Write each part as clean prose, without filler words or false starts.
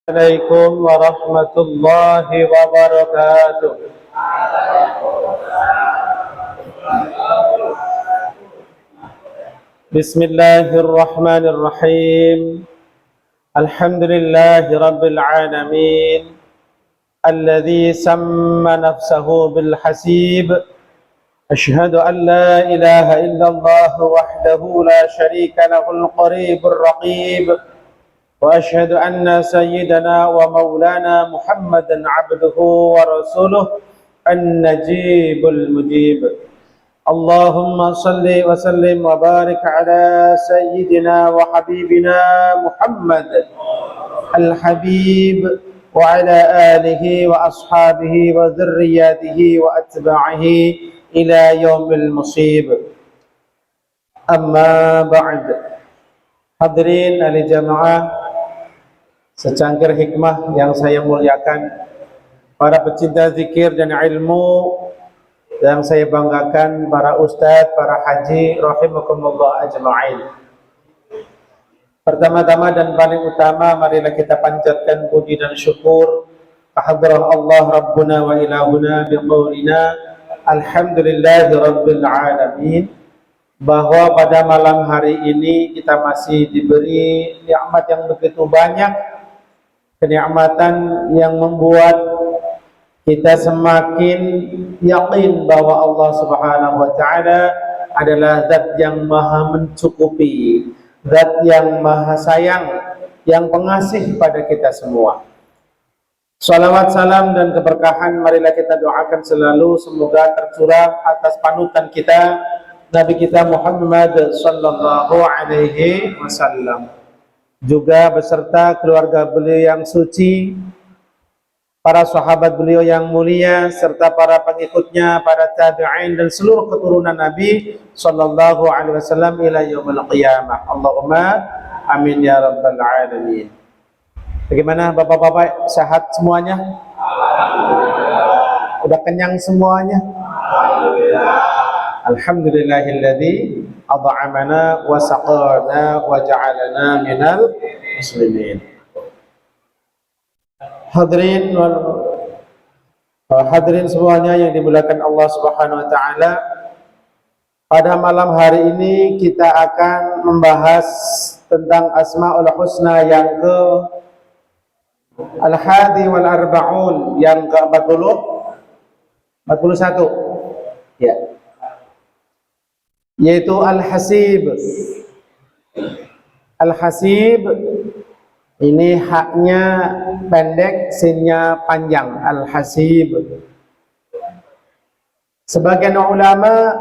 عليكم ورحمة الله وبركاته. بسم الله الرحمن الرحيم. الحمد لله رب العالمين الذي سمى نفسه بالحسيب. أشهد أن لا إله إلا الله وحده لا شريك له القريب الرقيب، وأشهد أن سيدنا ومولانا محمدا عبده ورسوله النجيب المجيب. اللهم صل وسلم وبارك على سيدنا وحبيبنا محمد الحبيب وعلى آله وأصحابه وذرياته وأتباعه إلى يوم المصيب. أما بعد. Hadirin ahli jamaah, secangkir hikmah yang saya muliakan, para pecinta zikir dan ilmu yang saya banggakan, para ustadz, para haji rahimakumullah ajma'in. Pertama-tama dan paling utama, marilah kita panjatkan puji dan syukur kehadirat Allah Rabbuna wa ilahuna biqaulina alhamdulillahi rabbil alamin, bahwa pada malam hari ini kita masih diberi nikmat yang begitu banyak, kenikmatan yang membuat kita semakin yakin bahwa Allah Subhanahu wa taala adalah zat yang maha mencukupi, zat yang maha sayang, yang pengasih pada kita semua. Salawat, salam dan keberkahan marilah kita doakan selalu semoga tercurah atas panutan kita, Nabi kita Muhammad sallallahu alaihi wasallam, juga beserta keluarga beliau yang suci, para sahabat beliau yang mulia, serta para pengikutnya, para tabi'in dan seluruh keturunan Nabi sallallahu alaihi wasallam ila yaumil qiyamah. Allahumma amin ya rabbal alamin. Bagaimana bapak-bapak, sehat semuanya? Udah kenyang semuanya? Alhamdulillahilladzi ad'amana wa saqana wa ja'alana minal muslimin. Hadirin semuanya yang dimuliakan Allah Subhanahu wa taala, pada malam hari ini kita akan membahas tentang Asmaul Husna yang ke Al-Hadi wal Arba'un, yang ke-40 41 ya, yaitu Al-Hasib. Al-Hasib ini haknya pendek, sinnya panjang. Al-Hasib. Sebagian ulama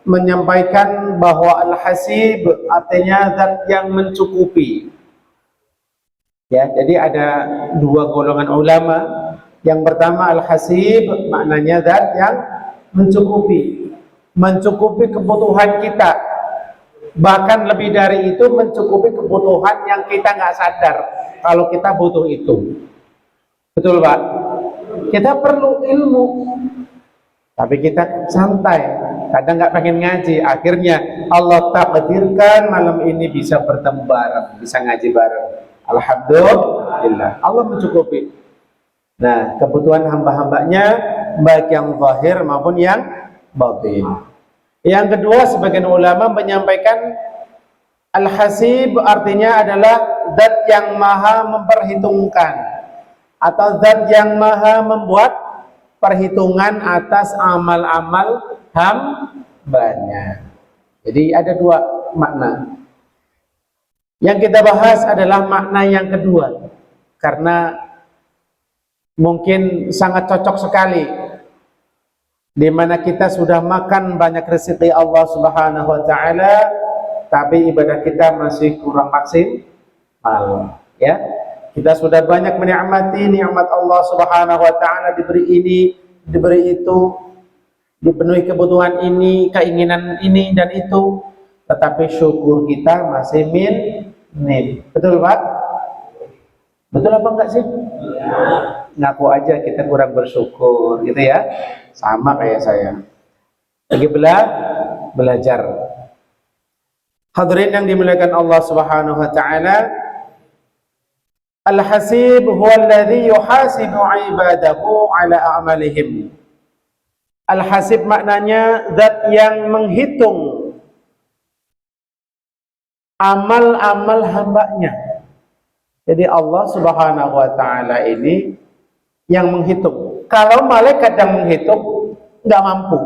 menyampaikan bahwa Al-Hasib artinya zat yang mencukupi. Ya, jadi ada dua golongan ulama. Yang pertama, Al-Hasib maknanya zat yang mencukupi, mencukupi kebutuhan kita, bahkan lebih dari itu, mencukupi kebutuhan yang kita nggak sadar kalau kita butuh itu. Betul Pak? Kita perlu ilmu, tapi kita santai, kadang nggak pengen ngaji. Akhirnya Allah takdirkan malam ini bisa bertemu bareng, bisa ngaji bareng. Alhamdulillah, Allah mencukupi. Nah, kebutuhan hamba-hambanya baik yang zahir maupun yang batin. Yang kedua, sebagian ulama menyampaikan Al-Hasib artinya adalah zat yang maha memperhitungkan, atau zat yang maha membuat perhitungan atas amal-amal hambanya. Jadi ada dua makna. Yang kita bahas adalah makna yang kedua, karena mungkin sangat cocok sekali, di mana kita sudah makan banyak rezeki Allah Subhanahu wa taala, tapi ibadah kita masih kurang maksimal. Ya, kita sudah banyak menikmati nikmat Allah Subhanahu wa taala, diberi ini, diberi itu, dipenuhi kebutuhan ini, keinginan ini dan itu, tetapi syukur kita masih minim. Betul Pak? Betul apa enggak sih? Ngaku aja kita kurang bersyukur gitu ya. Sama kayak saya. Lagi belajar. Hadirin yang dimuliakan Allah Subhanahu wa taala, Al-hasib huwa alladhi yuhasibu ibadahu ala a'malihim. Al-hasib maknanya zat yang menghitung amal-amal hambanya. Jadi Allah Subhanahu wa ta'ala ini yang menghitung. Kalau malaikat yang menghitung nggak mampu.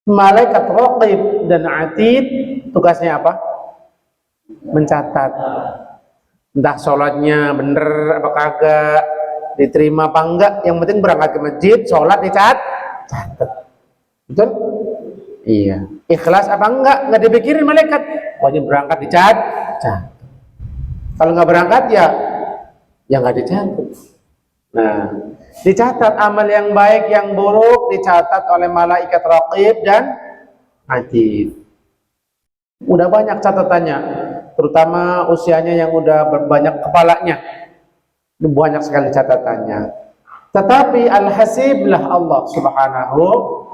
Malaikat raqib dan atid tugasnya apa? Mencatat. Entah sholatnya bener apa kagak, diterima apa enggak, yang penting berangkat ke masjid, sholat dicatat. Betul? Iya. Ikhlas apa enggak dipikirin malaikat. Pokoknya berangkat dicatat. Kalau nggak berangkat ya nggak dicatat. Nah, dicatat amal yang baik, yang buruk dicatat oleh malaikat raqib dan atid. Udah banyak catatannya, terutama usianya yang udah berbanyak kepalanya, banyak sekali catatannya. Tetapi al-hasib lah Allah Subhanahu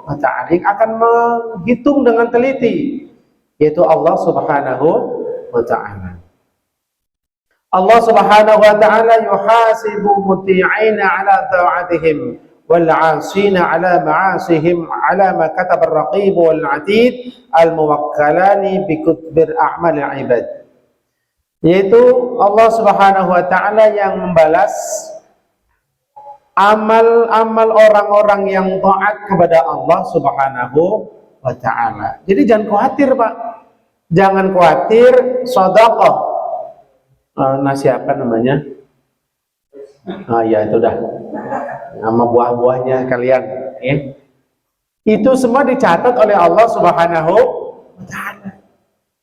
wa ta'ala yang akan menghitung dengan teliti, yaitu Allah Subhanahu wa ta'ala. Allah Subhanahu wa ta'ala yuhasibu muti'ina ala ta'atihim wal 'asina ala ma'asihim ala ma kataba ar-raqib wal 'atid al-muwakkalani bi kutbir a'mal al-ibad. Yaitu Allah Subhanahu wa ta'ala yang membalas amal-amal orang-orang yang taat kepada Allah Subhanahu wa ta'ala. Jadi jangan khawatir, Pak. Jangan khawatir sedekah. Siapa namanya? Ya itu dah. Nama buah-buahnya kalian, ya. Itu semua dicatat oleh Allah Subhanahu wa ta'ala.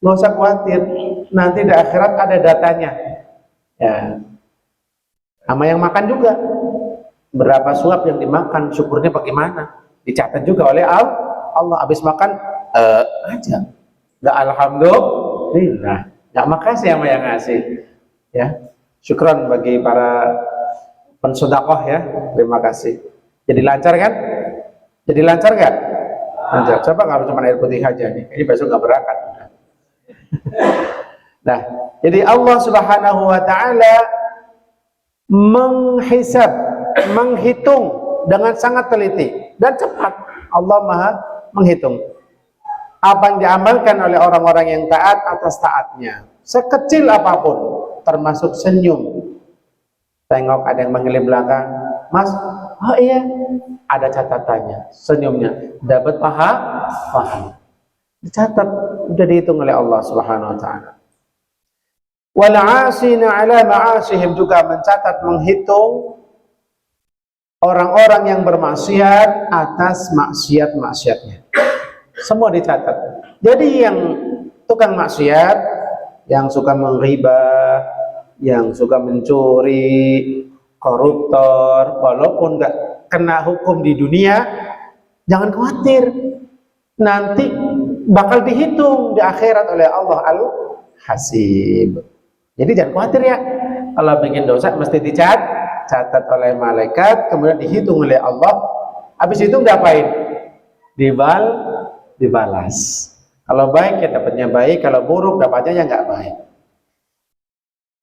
Nggak usah khawatir. Nanti di akhirat ada datanya. Ya. Sama yang makan juga. Berapa suap yang dimakan, syukurnya bagaimana? Dicatat juga oleh Allah. Habis makan aja. Nggak alhamdulillah. Nggak makasih sama yang ngasih. Ya, syukron bagi para pensedekah ya. Terima kasih. Jadi lancar kan? Jadi lancar nggak? Lancar. Coba kalau cuma air putih aja nih, ini besok nggak berangkat. Nah, jadi Allah Subhanahu wa ta'ala menghisab, menghitung dengan sangat teliti dan cepat. Allah Maha menghitung apa yang diamalkan oleh orang-orang yang taat atas taatnya, sekecil apapun, termasuk senyum. Tengok ada yang manggil belakang, Mas, oh iya, ada catatannya, senyumnya, dapat pahala. Dicatat, sudah dihitung oleh Allah Subhanahu wa ta'ala. Wal 'asina 'ala ma'asihim, juga mencatat, menghitung orang-orang yang bermaksiat atas maksiat-maksiatnya. Semua dicatat. Jadi yang tukang maksiat, yang suka menghibah, yang suka mencuri, koruptor, walaupun nggak kena hukum di dunia, jangan khawatir. Nanti bakal dihitung di akhirat oleh Allah Al-Hasib. Jadi jangan khawatir ya. Kalau bikin dosa mesti dicatat oleh malaikat, kemudian dihitung oleh Allah. Habis itu ngapain? Dibalas. Kalau baik ya dapatnya baik, kalau buruk dapatnya ya nggak baik.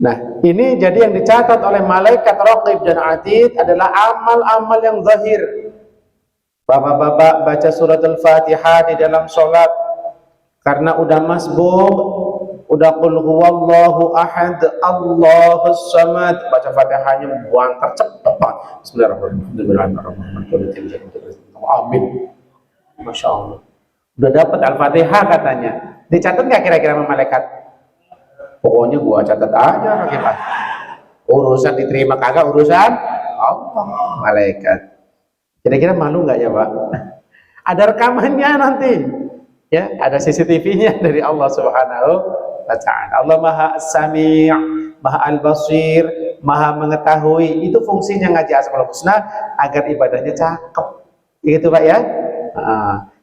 Nah, ini jadi yang dicatat oleh malaikat raqib dan atid adalah amal-amal yang zahir. Bapak-bapak baca surat Al-Fatihah di dalam sholat, karena udah masbuk, udah qul huwallahu ahad, Allahus samad, baca Fatihahnya buantar cepat. Bismillahirrahmanirrahim. Amin. Masya Allah. Udah dapat Al-Fatihah katanya. Dicatat nggak kira-kira sama malaikat? Pokoknya gua catat aja Hakikat. Urusan diterima kagak urusan Allah, malaikat. Kira-kira malu nggak ya Pak? Ada rekamannya nanti. Ya, ada CCTV-nya dari Allah Subhanahu wa ta'ala. Allah Maha As-Sami', Maha Al-Basir, Maha mengetahui. Itu fungsinya ngaji Asmaul Husna agar ibadahnya cakep. Gitu Pak ya.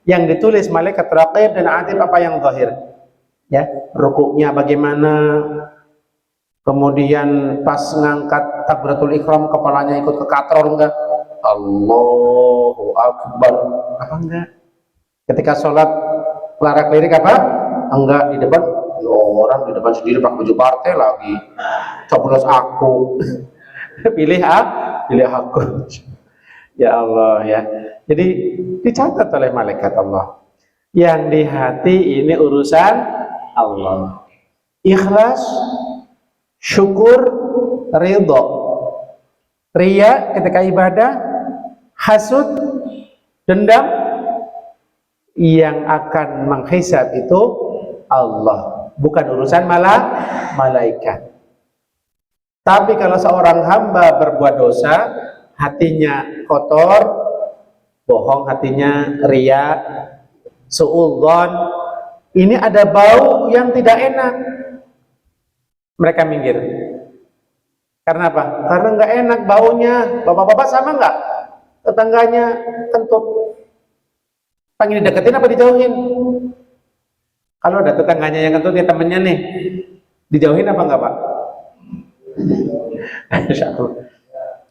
Yang ditulis malaikat raqib dan atid apa yang zahir, ya, rukuknya bagaimana, kemudian pas ngangkat takbiratul ihram kepalanya ikut ke katrol enggak, Allahu Akbar apa enggak, ketika sholat larak lirik apa enggak, di depan orang di depan sendiri pakai baju partai lagi, coblos aku. pilih aku. Ya Allah ya. Jadi dicatat oleh malaikat Allah. Yang di hati ini urusan Allah. Ikhlas, syukur, ridho. Riya ketika ibadah, hasud, dendam, yang akan menghisab itu Allah, bukan urusan malaikat. Tapi kalau seorang hamba berbuat dosa, hatinya kotor, bohong hatinya, riya, suudzon, ini ada bau yang tidak enak, mereka minggir. Karena apa? Karena nggak enak baunya. Bapak-bapak sama nggak? Tetangganya kentut, pengen dideketin apa dijauhin? Kalau ada tetangganya yang kentut, ya temennya nih, dijauhin apa enggak, Pak?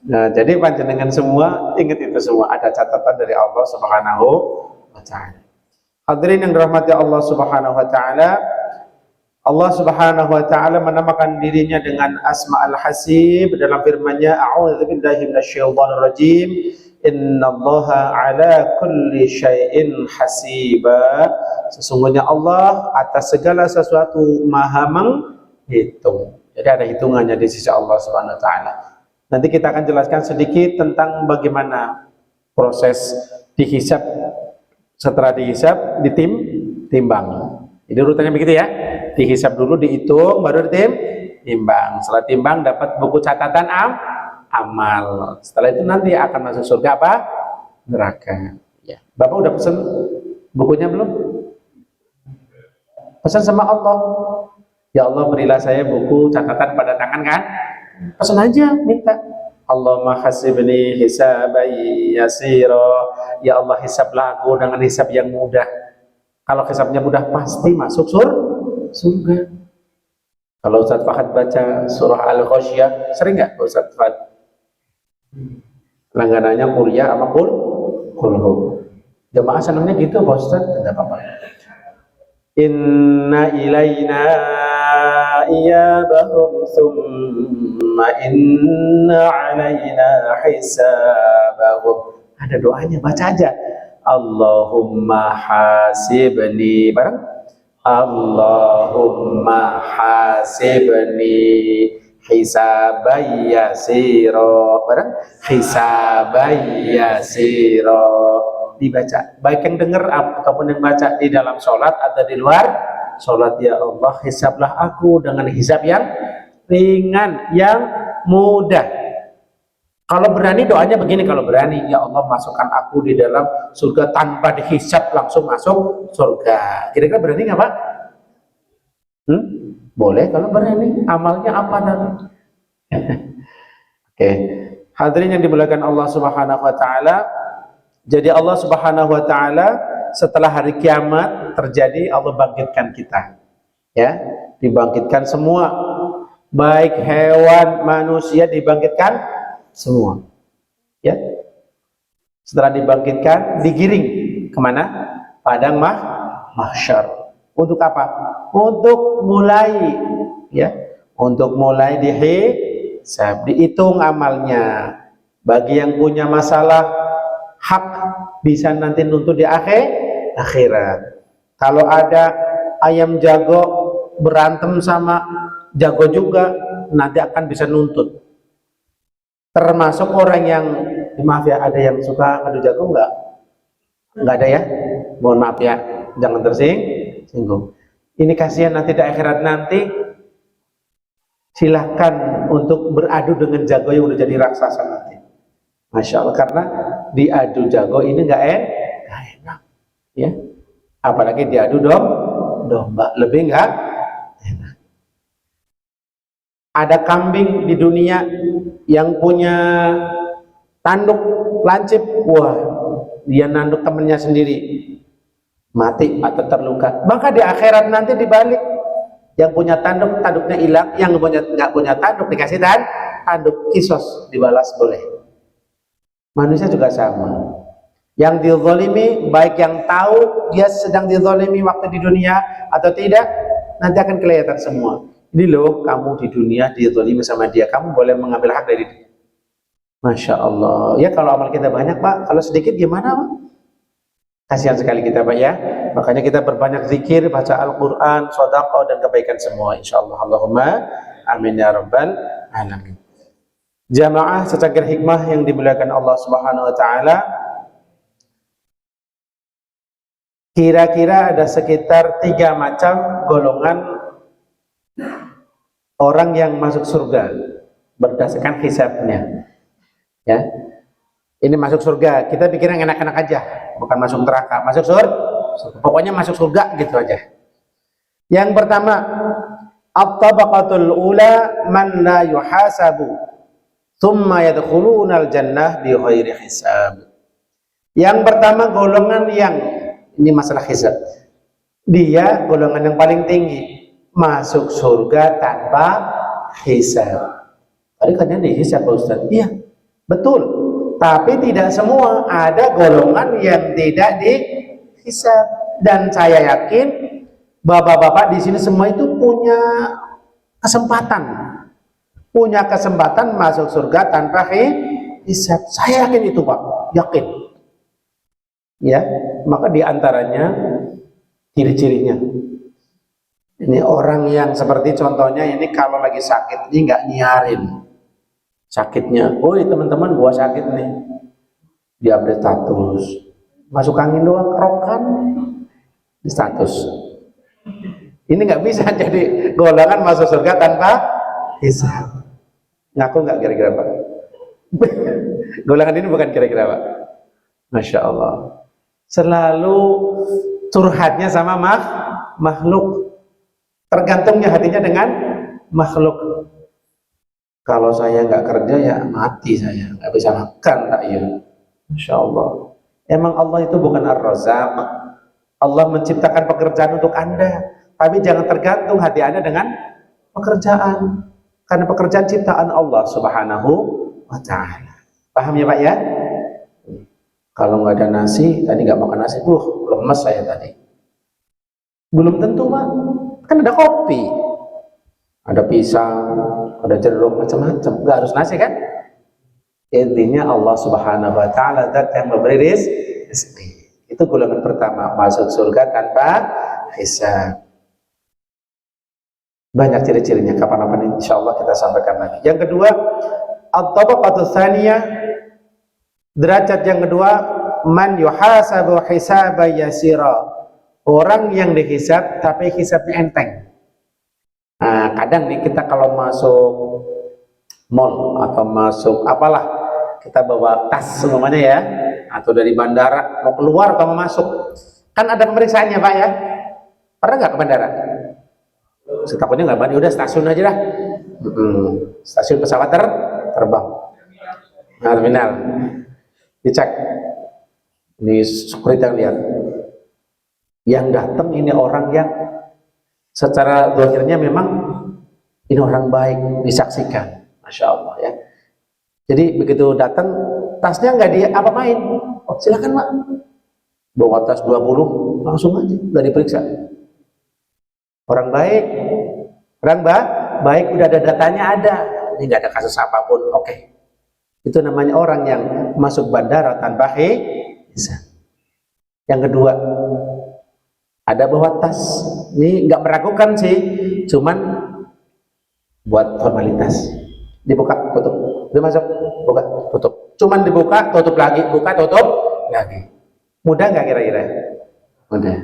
Nah, jadi panjenengan semua ingat itu semua, ada catatan dari Allah Subhanahu wa taala. Hadirin yang dirahmati Allah Subhanahu wa taala, Allah Subhanahu wa taala menamakan dirinya dengan Asma Al-Hasib dalam firman-Nya, a'udzubillahi minasyaitonir rajim, innallaha ala kulli syai'in hasiba. Sesungguhnya Allah atas segala sesuatu maha menghitung. Jadi ada hitungannya di sisi Allah Subhanahu wa taala. Nanti kita akan jelaskan sedikit tentang bagaimana proses dihisab. Setelah dihisab, ditimbang. Jadi urutannya begitu ya. Dihisab dulu, dihitung, baru ditimbang. Setelah timbang dapat buku catatan amal. Setelah itu nanti akan masuk surga apa? Neraka. Ya. Bapak udah pesen bukunya belum? Pesan sama Allah. Ya Allah, berilah saya buku catatan pada tangan kan? Pesan aja, minta. Allahumma hasibni hisabai yasira. Ya Allah, hisablah aku dengan hisab yang mudah. Kalau hisabnya mudah pasti masuk surga. Kalau Ustaz Fahad baca surah Al-Ghasyiyah, sering nggak Ustaz Fahad? Langganannya kuliah sama kulhub. Jemaah senangnya gitu Pak Ustaz, tidak apa-apa. Inna ilaina iyabahum summa inna alaina hisabahum. Ada doanya, baca aja. Allahumma hasibni, bareng. Allahumma hasibni hisabayyasiro, bareng. Hisabayyasiro. Dibaca, baik yang dengar ataupun yang baca di dalam sholat atau di luar sholat. Ya Allah, hisablah aku dengan hisab yang ringan, yang mudah. Kalau berani doanya begini, kalau berani, ya Allah masukkan aku di dalam surga tanpa dihisab, langsung masuk surga. Kira-kira berani nggak Pak? Boleh kalau berani. Amalnya apa tadi? Oke. Hadirin yang dimuliakan Allah Subhanahu wa taala. Jadi Allah Subhanahu wa taala setelah hari kiamat terjadi, Allah bangkitkan kita. Ya, dibangkitkan semua. Baik hewan, manusia dibangkitkan semua. Ya. Setelah dibangkitkan, digiring kemana? Padang mahsyar. Untuk apa? Untuk mulai, ya, untuk mulai dihisab, dihitung amalnya. Bagi yang punya masalah hak bisa nanti nuntut di akhirat. Kalau ada ayam jago berantem sama jago juga, nanti akan bisa nuntut. Termasuk orang yang, maaf ya, ada yang suka adu jago enggak? Enggak ada ya? Mohon maaf ya, jangan tersinggung. Ini kasihan nanti di akhirat nanti, silahkan untuk beradu dengan jago yang udah jadi raksasa nanti. Masya Allah, karena diadu jago ini nggak enak, ya. Apalagi diadu domba, lebih nggak enak. Ada kambing di dunia yang punya tanduk lancip, wah, dia nanduk temennya sendiri, mati atau terluka. Maka di akhirat nanti dibalik, yang punya tanduk, tanduknya hilang, yang nggak punya tanduk dikasih tanduk, kisos, dibalas boleh. Manusia juga sama. Yang dizalimi, baik yang tahu dia sedang dizalimi waktu di dunia atau tidak, nanti akan kelihatan semua. Ini loh, kamu di dunia dizalimi sama dia, kamu boleh mengambil hak dari dia. Masya Allah. Ya kalau amal kita banyak Pak, kalau sedikit gimana Pak? Kasihan sekali kita Pak ya. Makanya kita berbanyak zikir, baca Al-Quran, sedekah dan kebaikan semua. Insya Allah. Allahumma amin ya rabbal alamin. Jamaah secangkir hikmah yang dimuliakan Allah Subhanahu wa taala. Kira-kira ada sekitar 3 macam golongan orang yang masuk surga berdasarkan hisabnya. Ya, ini masuk surga. Kita pikir yang enak-enak aja, bukan masuk neraka. Masuk surga, pokoknya masuk surga gitu aja. Yang pertama, at-tabaqatul ula man la yuhasabu, thumma yadkhulunal jannah bi ghairi hisab. Yang pertama golongan yang ini masalah hisab. Dia golongan yang paling tinggi, masuk surga tanpa hisab. Tadi katanya dihisab Pak Ustaz. Iya, betul. Tapi tidak semua, ada golongan yang tidak dihisab. Dan saya yakin bapak-bapak di sini semua itu punya kesempatan. Punya kesempatan masuk surga tanpa hisab. Saya yakin itu Pak, yakin. Ya, maka diantaranya ciri-cirinya. Ini orang yang seperti contohnya ini kalau lagi sakit ini nggak nyiarin sakitnya. Woi teman-teman, gua sakit nih. Dia update status. Masuk angin doang kerokan di status. Ini nggak bisa jadi golongan masuk surga tanpa hisab. Ngaku nggak kira-kira Pak? Golongan ini bukan kira-kira Pak. Masya Allah. Selalu curhatnya sama makhluk, tergantungnya hatinya dengan makhluk. Kalau saya nggak kerja ya mati saya, nggak bisa makan tak ya. Masya Allah. Emang Allah itu bukan Ar-Razzaq. Allah menciptakan pekerjaan untuk Anda, tapi jangan tergantung hati Anda dengan pekerjaan, karena pekerjaan ciptaan Allah Subhanahu wa Ta'ala. Paham ya Pak ya? Kalau nggak ada nasi, tadi nggak makan nasi, lemes saya tadi. Belum tentu Pak, kan ada kopi, ada pisang, ada jeruk, macam-macam. Nggak harus nasi kan? Intinya Allah Subhanahu Wa Taala zat yang memberi rezeki. Itu golongan pertama, masuk surga tanpa hisab. Banyak ciri-cirinya. Kapan-kapan insya Allah kita sampaikan lagi. Yang kedua, at-tabaqatus tsaniyah. Derajat yang kedua, man yuhasabu hisaba yasira. Orang yang dihisab tapi hisabnya enteng. Nah, kadang nih kita kalau masuk mall atau masuk apalah, kita bawa tas semuanya ya, atau dari bandara mau keluar atau mau masuk, kan ada pemeriksaannya Pak ya. Pernah nggak ke bandara? Takutnya nggak bandara, udah stasiun aja dah. Stasiun pesawat terbang. Nah, terminal. Dicek, ini security yang lihat, yang datang ini orang yang secara zahirnya memang ini orang baik, disaksikan, Masya Allah ya. Jadi begitu datang, tasnya nggak diapa-apain, oh, silakan Pak, bawa tas 20, langsung aja, nggak diperiksa. Orang baik, baik udah ada datanya ada, ini nggak ada kasus apapun, oke. Itu namanya orang yang masuk bandara tanpa hisab. Yang kedua, ada bawa tas. Ini nggak meragukan sih, cuman buat formalitas. Dibuka, tutup. Udah masuk, buka, tutup. Cuman dibuka, tutup lagi, buka, tutup lagi. Mudah nggak kira-kira? Mudah.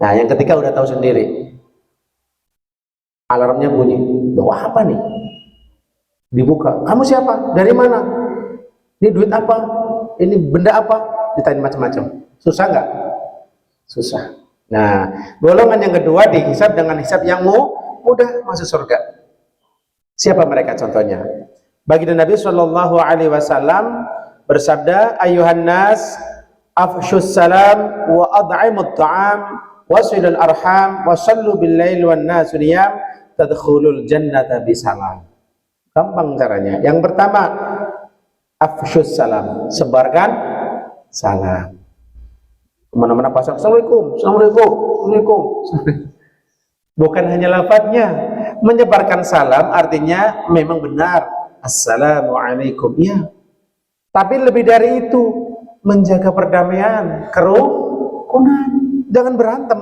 Nah, yang ketiga udah tahu sendiri. Alarmnya bunyi. Bawa apa nih? Dibuka, kamu siapa? Dari mana? Ini duit apa? Ini benda apa? Ditanya macam-macam. Susah nggak? Susah. Nah, golongan yang kedua dihisab dengan hisab yang mudah, masuk surga. Siapa mereka contohnya? Baginda Nabi Shallallahu Alaihi Wasallam bersabda, Ayuhan nas, afshus salam wa ad'imut ta'am wasilul arham wasallu bil lail wan nasu niyam tadkhulul jannata bisalam. Gampang caranya. Yang pertama, afshus salam, sebarkan salam. Kemana-mana pasang, Assalamualaikum, Assalamualaikum, Assalamualaikum. Bukan hanya lafadznya. Menyebarkan salam artinya memang benar. Assalamualaikum. Ya. Tapi lebih dari itu, menjaga perdamaian, kerukunan. Jangan berantem.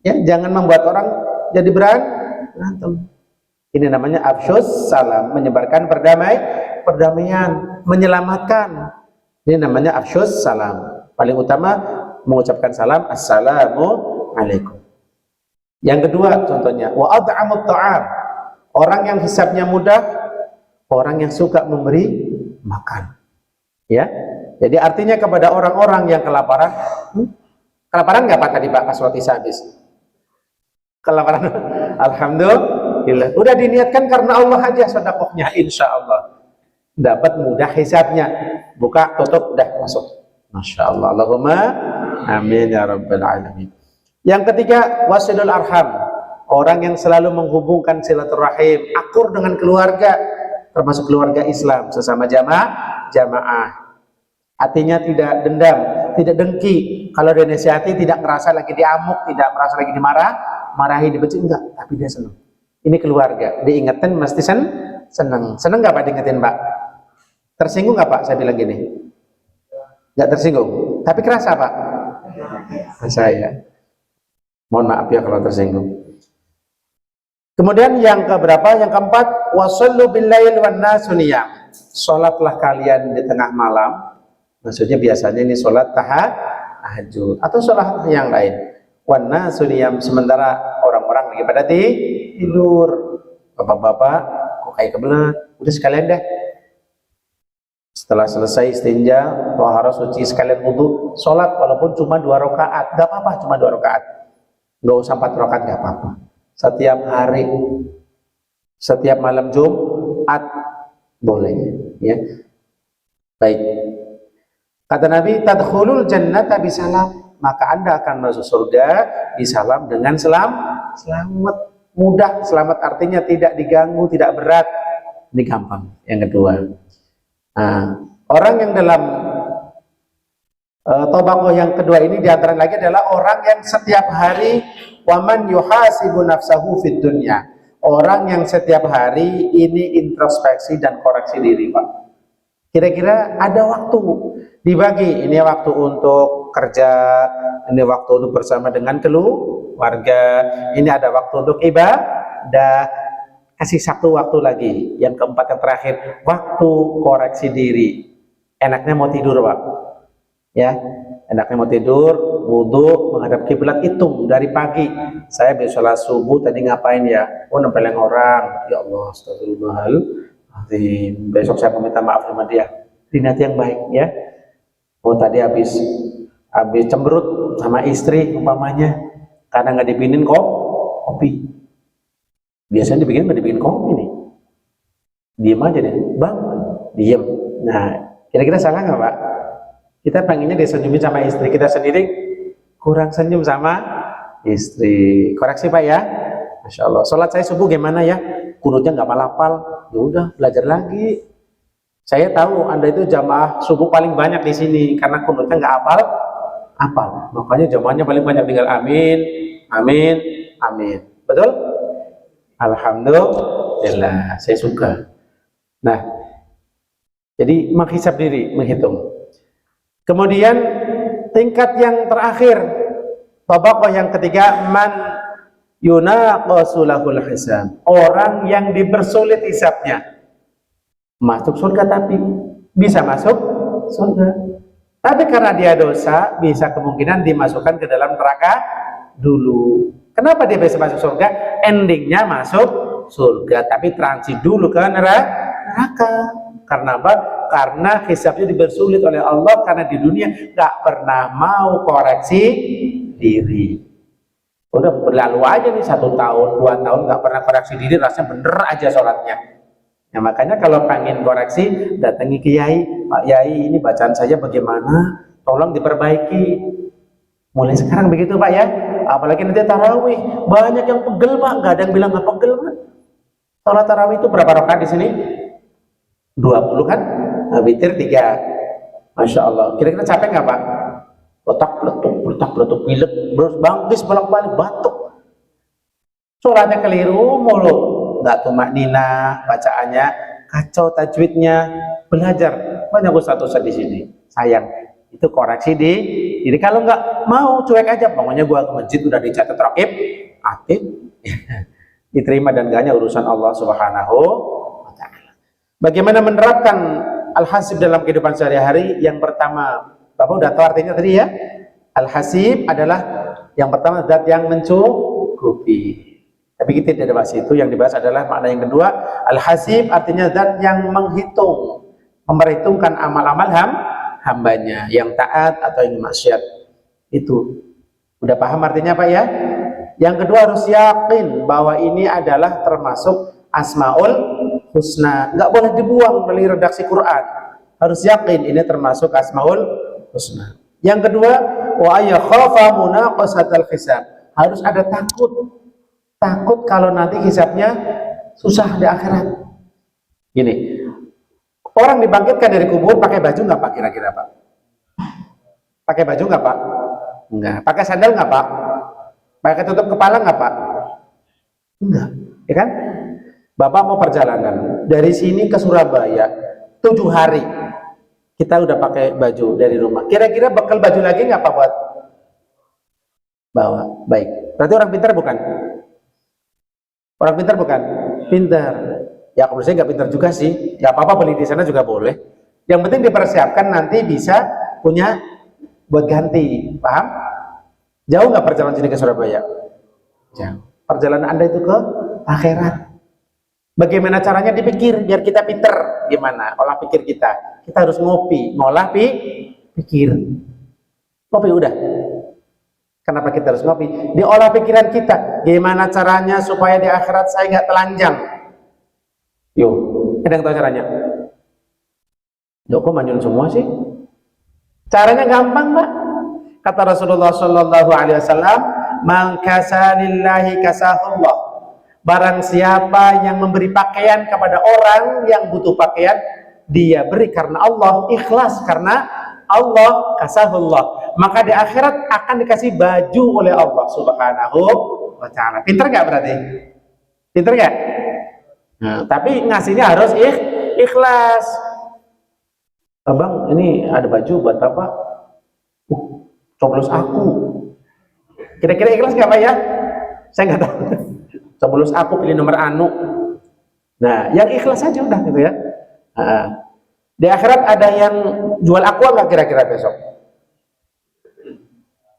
Ya, jangan membuat orang jadi berantem. Ini namanya afsyus salam, menyebarkan perdamaian, menyelamatkan. Ini namanya afsyus salam. Paling utama mengucapkan salam, assalamualaikum. Yang kedua contohnya, wa at'amut ta'am. Orang yang hisabnya mudah, orang yang suka memberi makan. Ya. Jadi artinya kepada orang-orang yang kelaparan, kelaparan nggak Pak tadi Pak pas sholat isya habis? Kelaparan. Alhamdulillah. Udah diniatkan karena Allah aja sedekahnya, insya Allah dapat mudah hisabnya. Buka, tutup, udah masuk. Masya Allah. Allahumma amin ya rabbal alamin. Yang ketiga, wasilul arham. Orang yang selalu menghubungkan silaturahim, akur dengan keluarga, termasuk keluarga Islam sesama jamaah. Hatinya tidak dendam, tidak dengki. Kalau dia nasihati tidak merasa lagi diamuk, tidak merasa lagi marahi, dibenci, enggak, tapi dia senang. Ini keluarga, diingetin mesti senang. Senang nggak Pak diingetin Pak? Tersinggung nggak Pak saya bilang gini? Nggak tersinggung, tapi kerasa Pak? Saya. Mohon maaf ya kalau tersinggung. Kemudian yang keberapa? Yang keempat, wasallu billail wan nasu niyam. Salatlah kalian di tengah malam. Maksudnya biasanya ini salat tahajud atau salat yang lain. Wan nasu niyam, sementara orang-orang lagi pada tidur. Bapak-bapak kok kayak kebelet, udah sekalian deh. Setelah selesai istinja, taharah suci, sekalian wudu, salat walaupun cuma 2 rakaat, enggak apa-apa, cuma 2 rakaat. Enggak usah 4 rakaat, enggak apa-apa. Setiap hari, setiap malam Jumat boleh, ya. Baik. Kata Nabi, tadkhulul jannata bisalam, maka Anda akan masuk surga bisalam dengan selamat, mudah. Selamat artinya tidak diganggu, tidak berat. Ini gampang. Yang kedua, nah, orang yang dalam tobaqoh yang kedua ini diantara lagi adalah orang yang setiap hari waman yuhasibu nafsahu fid dunya. Orang yang setiap hari ini introspeksi dan koreksi diri, Pak. Kira-kira ada waktu dibagi, ini waktu untuk kerja, ini waktu untuk bersama dengan keluarga, ini ada waktu untuk ibadah, kasih satu waktu lagi. Yang keempat, yang terakhir, waktu koreksi diri. Enaknya mau tidur Pak, ya, enaknya mau tidur, wudhu, menghadap kiblat, hitung dari pagi. Saya habis sholat subuh tadi ngapain ya? Oh, nempelin orang, ya Allah, astagfirullahaladzim. Besok saya meminta maaf sama dia. Niat yang baik, ya. Oh, tadi habis cemberut sama istri umpamanya karena nggak dibikinin kopi. Biasanya nggak dibikinin kopi nih. Diem aja deh, bang, diem. Nah, kira-kira salah nggak Pak? Kita pengennya disenyumin sama istri, kita sendiri kurang senyum sama istri. Koreksi Pak ya. Masya Allah. Sholat saya subuh gimana ya? Kunutnya nggak hafal. Ya udah, belajar lagi. Saya tahu Anda itu jamaah subuh paling banyak di sini karena kunutnya nggak hafal. Makanya jamaahnya paling banyak, tinggal amin, amin, amin. Betul? Alhamdulillah, saya suka. Nah, jadi menghisab diri, menghitung. Kemudian tingkat yang terakhir, tabaqah yang ketiga, man yunaqasulahul hisab. Orang yang dipersulit hisabnya. Masuk surga tapi bisa masuk surga. Tapi karena dia dosa, bisa kemungkinan dimasukkan ke dalam neraka dulu. Kenapa dia bisa masuk surga? Endingnya masuk surga, tapi transit dulu ke neraka. Karena apa? Karena hisabnya dipersulit oleh Allah, karena di dunia nggak pernah mau koreksi diri. Udah berlalu aja nih 1 tahun, 2 tahun nggak pernah koreksi diri, rasanya bener aja sholatnya. Nah, makanya kalau pengen koreksi, datangi ke Yai. Pak Yai, ini bacaan saya bagaimana? Tolong diperbaiki. Mulai sekarang begitu Pak ya. Apalagi nanti tarawih, banyak yang pegel Pak, nggak ada yang bilang nggak pegel Pak. Sholat tarawih itu berapa rakaat di sini? 20 kan? Nah, witir 3. Masya Allah. Kira-kira capek nggak Pak? Letak peletuk, pilek, terus bangkis bolak-balik, batuk. sholatnya keliru mulu, nggak tumak nina, bacaannya kacau, tajwidnya. Belajar banyak ustadz di sini, sayang itu koreksi di. Jadi kalau nggak mau cuek aja, pokoknya gua ke masjid udah dicatat raqib atid, diterima dan gaknya urusan Allah Subhanahu wa Ta'ala. Bagaimana menerapkan al-hasib dalam kehidupan sehari-hari? Yang pertama, Bapak udah tahu artinya tadi ya. Al-hasib adalah yang pertama zat yang mencukupi. Tapi kita tidak bahas itu, yang dibahas adalah makna yang kedua. Al-hasib artinya zat yang menghitung, memperhitungkan amal-amal hambanya yang taat atau yang maksiat. Itu udah paham artinya Pak ya? Yang kedua harus yakin bahwa ini adalah termasuk Asmaul Husna, nggak boleh dibuang dari redaksi Quran. Harus yakin ini termasuk Asmaul Husna. Yang kedua, wa ayakhafa munaqasatal hisab, harus ada takut kalau nanti hisabnya susah di akhirat. Gini, orang dibangkitkan dari kubur pakai baju nggak Pak kira-kira Pak? Pakai baju nggak Pak? Enggak. Pakai sandal nggak Pak? Pakai tutup kepala nggak Pak? Enggak, ya kan? Bapak mau perjalanan dari sini ke Surabaya 7 hari, kita udah pakai baju dari rumah. Kira-kira bekal baju lagi nggak Pak buat bawa? Baik. Berarti orang pintar bukan? Orang pintar bukan? Pintar. Ya kalau saya nggak pintar juga sih, nggak apa-apa, beli di sana juga boleh. Yang penting dipersiapkan nanti bisa punya buat ganti, paham? Jauh nggak perjalanan sini ke Surabaya? Jauh. Perjalanan Anda itu ke akhirat. Bagaimana caranya dipikir biar kita pinter? Gimana? Olah pikir kita. Kita harus ngopi, ngolah pikir. Ngopi udah. Kenapa kita harus ngopi? Diolah pikiran kita. Gimana caranya supaya di akhirat saya nggak telanjang? Yuk, ada yang tahu caranya? Yuk, kok manyun semua sih? Caranya gampang, Pak. Kata Rasulullah Shallallahu Alaihi Wasallam, "Man kasalillahi kasahullah." Barang siapa yang memberi pakaian kepada orang yang butuh pakaian, dia beri karena Allah, ikhlas karena Allah, kasahullah. Maka di akhirat akan dikasih baju oleh Allah Subhanahu wa Ta'ala. Pinter nggak berarti? Pinter nggak? Nah, tapi ngasihnya harus ikhlas. Abang, ini ada baju buat apa? Coblos aku. Kira-kira ikhlas nggak Pak ya? Saya nggak tahu. Coblos aku pilih nomor anu. Nah, yang ikhlas aja udah gitu ya. Di akhirat ada yang jual aqua nggak kira-kira besok?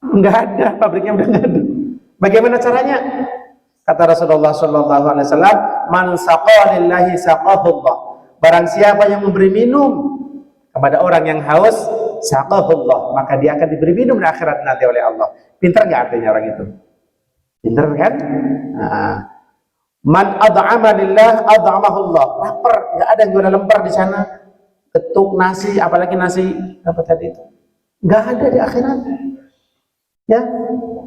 Nggak ada, pabriknya udah nggak ada. Bagaimana caranya? Kata Rasulullah Shallallahu Alaihi Wasallam, "Man saqa lillahi saqahullah." Barang siapa yang memberi minum kepada orang yang haus, saqahullah, maka dia akan diberi minum di akhirat nanti oleh Allah. Pintar nggak artinya orang itu? Pintar kan? Man ad'ama lillah ad'amahullah. Lapar, nggak ada yang jual lemper di sana. Ketuk nasi, apalagi nasi apa tadi itu? Nggak ada di akhirat. Ya,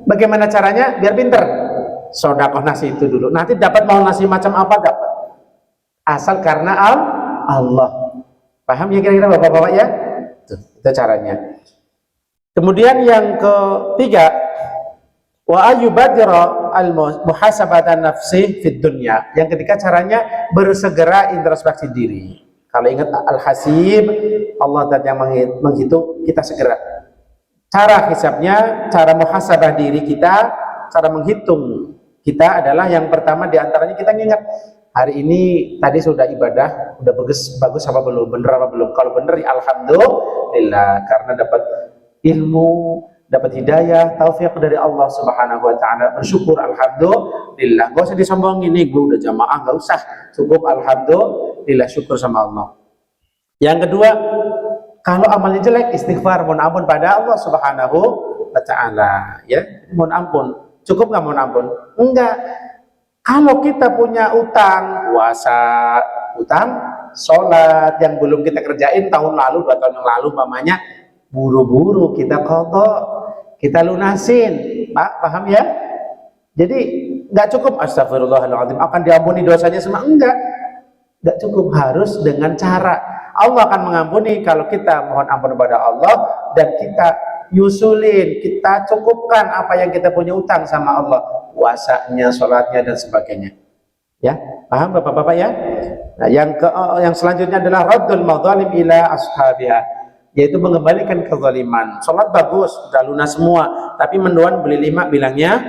bagaimana caranya? Biar pinter. Sodakoh nasi itu dulu. Nanti dapat mau nasi macam apa dapat. Asal karena Allah. Paham ya kira-kira bapak-bapak ya? Itu caranya. Kemudian yang ketiga, wa ayyubadira al-muhasabatan nafsi fid dunya. Yang ketiga caranya bersegera introspeksi diri. Kalau ingat al-hasib, Allah dan yang menghitung, kita segera. Cara hisabnya, cara muhasabah diri kita, cara menghitung kita adalah yang pertama diantaranya kita ingat hari ini tadi sudah ibadah, udah bagus apa belum, bener apa belum. Kalau bener ya alhamdulillah, karena dapat ilmu, dapat hidayah, taufik dari Allah Subhanahu wa Ta'ala. Bersyukur alhamdulillah. Gak usah disombongin, nih gue udah jamaah, gak usah. Cukup alhamdulillah, syukur sama Allah. Yang kedua, kalau amalnya jelek, istighfar, mohon ampun pada Allah Subhanahu wa Ta'ala. Ya, mohon ampun. Cukup nggak mohon ampun? Enggak. Kalau kita punya utang puasa, utang sholat yang belum kita kerjain tahun lalu, 2 tahun yang lalu, mamanya buru-buru kita qadha, kita lunasin, Pak, paham ya? Jadi nggak cukup astagfirullahaladzim akan diampuni dosanya semua, enggak cukup, harus dengan cara Allah akan mengampuni kalau kita mohon ampun kepada Allah dan kita nyusulin, kita cukupkan apa yang kita punya utang sama Allah, puasanya, sholatnya dan sebagainya. Ya, paham Bapak-bapak ya? Nah, yang selanjutnya adalah raddul madzalim ila ashabiha, yaitu mengembalikan kezaliman. Sholat bagus, sudah lunas semua, tapi mendoan beli 5 bilangnya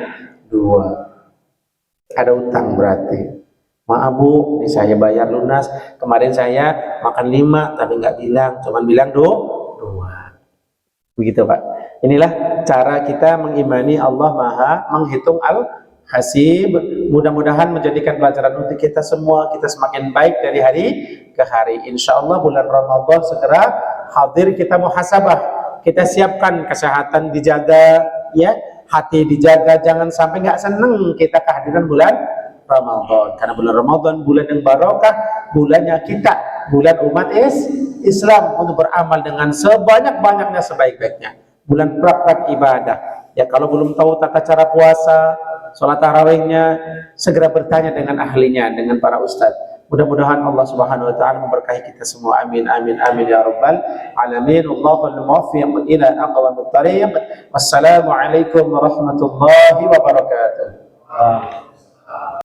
2. Ada utang berarti. Maaf Bu, ini saya bayar lunas, kemarin saya makan 5 tapi nggak bilang, cuman bilang 2. Begitu Pak. Inilah cara kita mengimani Allah Maha menghitung Al-Hasib. Mudah-mudahan menjadikan pelajaran untuk kita semua, kita semakin baik dari hari ke hari. Insya Allah bulan Ramadan segera hadir, kita muhasabah, kita siapkan kesehatan dijaga, ya, hati dijaga, jangan sampai nggak seneng kita kehadiran bulan Ramadan, karena bulan Ramadan bulan yang barokah, bulannya kita, bulan umat Islam untuk beramal dengan sebanyak-banyaknya, sebaik-baiknya, bulan praktek ibadah. Ya, kalau belum tahu tata cara puasa, sholat tarawihnya, segera bertanya dengan ahlinya, dengan para ustadz. Mudah-mudahan Allah Subhanahu wa taala memberkahi kita semua. Amin amin amin ya rabbal alamin. Allahul muwaffiq ila aqwamit thariq. Wassalamu alaikum warahmatullahi wabarakatuh.